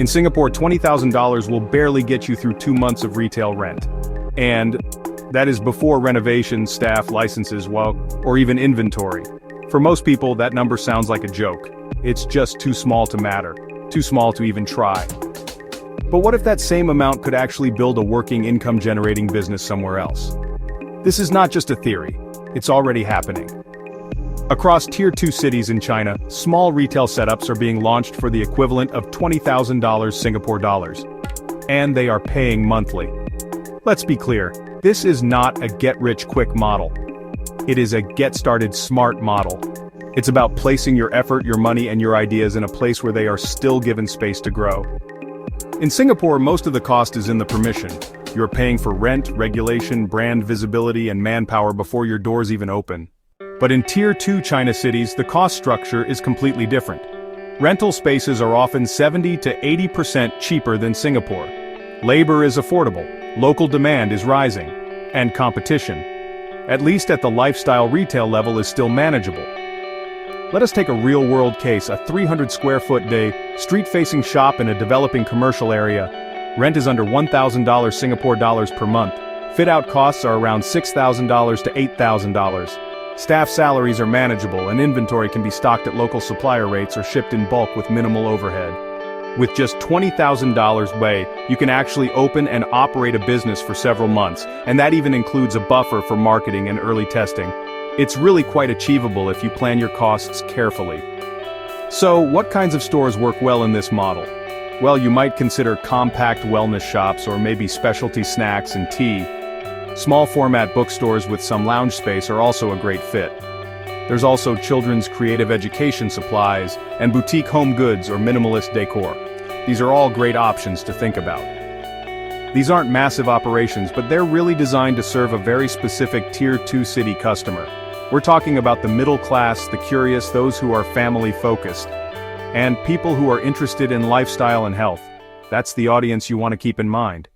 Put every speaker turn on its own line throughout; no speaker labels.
In Singapore, $20,000 will barely get you through 2 months of retail rent. And that is before renovations, staff, licenses, or even inventory. For most people, that number sounds like a joke. It's just too small to matter, too small to even try. But what if that same amount could actually build a working income-generating business somewhere else? This is not just a theory, it's already happening. Across Tier 2 cities in China, small retail setups are being launched for the equivalent of $20,000 Singapore dollars. And they are paying monthly. Let's be clear, this is not a get-rich-quick model. It is a get-started-smart model. It's about placing your effort, your money, and your ideas in a place where they are still given space to grow. In Singapore, most of the cost is in the permission. You're paying for rent, regulation, brand visibility, and manpower before your doors even open. But in Tier 2 China cities, the cost structure is completely different. Rental spaces are often 70 to 80% cheaper than Singapore. Labor is affordable, local demand is rising, and competition, at least at the lifestyle retail level, is still manageable. Let us take a real-world case, a 300-square-foot day, street-facing shop in a developing commercial area. Rent is under $1,000 Singapore dollars per month. Fit-out costs are around $6,000 to $8,000. Staff salaries are manageable and inventory can be stocked at local supplier rates or shipped in bulk with minimal overhead. With just $20,000 you can actually open and operate a business for several months, and that even includes a buffer for marketing and early testing. It's really quite achievable if you plan your costs carefully. So, what kinds of stores work well in this model? Well, you might consider compact wellness shops or maybe specialty snacks and tea. Small format bookstores with some lounge space are also a great fit. There's also children's creative education supplies, and boutique home goods or minimalist decor. These are all great options to think about. These aren't massive operations, but they're really designed to serve a very specific Tier 2 city customer. We're talking about the middle class, the curious, those who are family-focused, and people who are interested in lifestyle and health. That's the audience you want to keep in mind.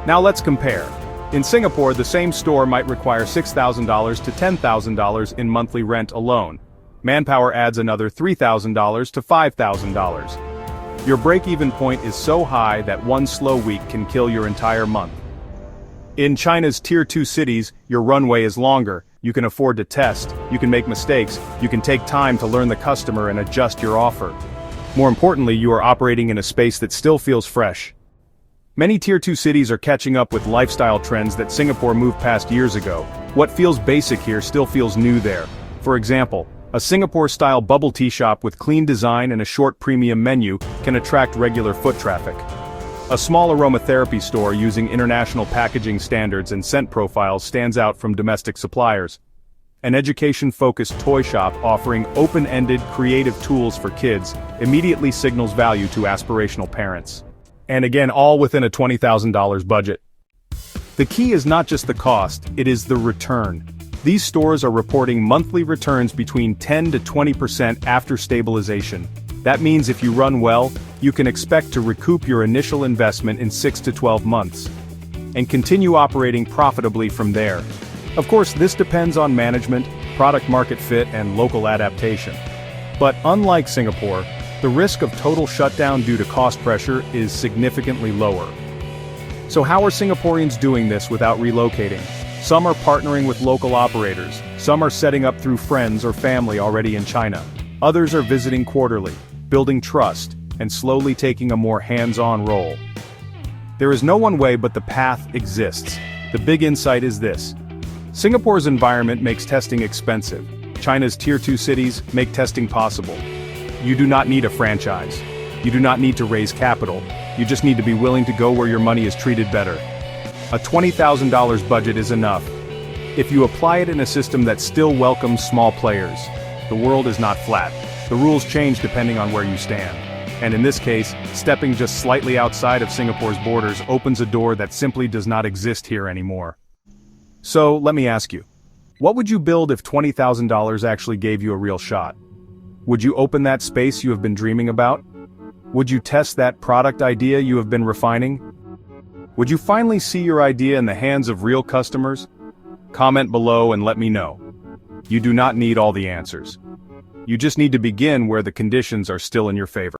Now let's compare. In Singapore, the same store might require $6,000 to $10,000 in monthly rent alone. Manpower adds another $3,000 to $5,000. Your break-even point is so high that one slow week can kill your entire month. In China's Tier 2 cities, your runway is longer. You can afford to test, you can make mistakes, you can take time to learn the customer and adjust your offer. More importantly, you are operating in a space that still feels fresh. Many Tier 2 cities are catching up with lifestyle trends that Singapore moved past years ago. What feels basic here still feels new there. For example, a Singapore-style bubble tea shop with clean design and a short premium menu can attract regular foot traffic. A small aromatherapy store using international packaging standards and scent profiles stands out from domestic suppliers. An education-focused toy shop offering open-ended, creative tools for kids immediately signals value to aspirational parents. And again, all within a $20,000 budget. The key is not just the cost, it is the return. These stores are reporting monthly returns between 10 to 20% after stabilization. That means if you run well, you can expect to recoup your initial investment in 6 to 12 months. And continue operating profitably from there. Of course, this depends on management, product market fit, and local adaptation. But unlike Singapore, the risk of total shutdown due to cost pressure is significantly lower. So how are Singaporeans doing this without relocating? Some are partnering with local operators, some are setting up through friends or family already in China. Others are visiting quarterly, building trust, and slowly taking a more hands-on role. There is no one way, but the path exists. The big insight is this. Singapore's environment makes testing expensive. China's Tier 2 cities make testing possible. You do not need a franchise. You do not need to raise capital. You just need to be willing to go where your money is treated better. A $20,000 budget is enough. If you apply it in a system that still welcomes small players, the world is not flat. The rules change depending on where you stand. And in this case, stepping just slightly outside of Singapore's borders opens a door that simply does not exist here anymore. So, let me ask you, what would you build if $20,000 actually gave you a real shot? Would you open that space you have been dreaming about? Would you test that product idea you have been refining? Would you finally see your idea in the hands of real customers? Comment below and let me know. You do not need all the answers. You just need to begin where the conditions are still in your favor.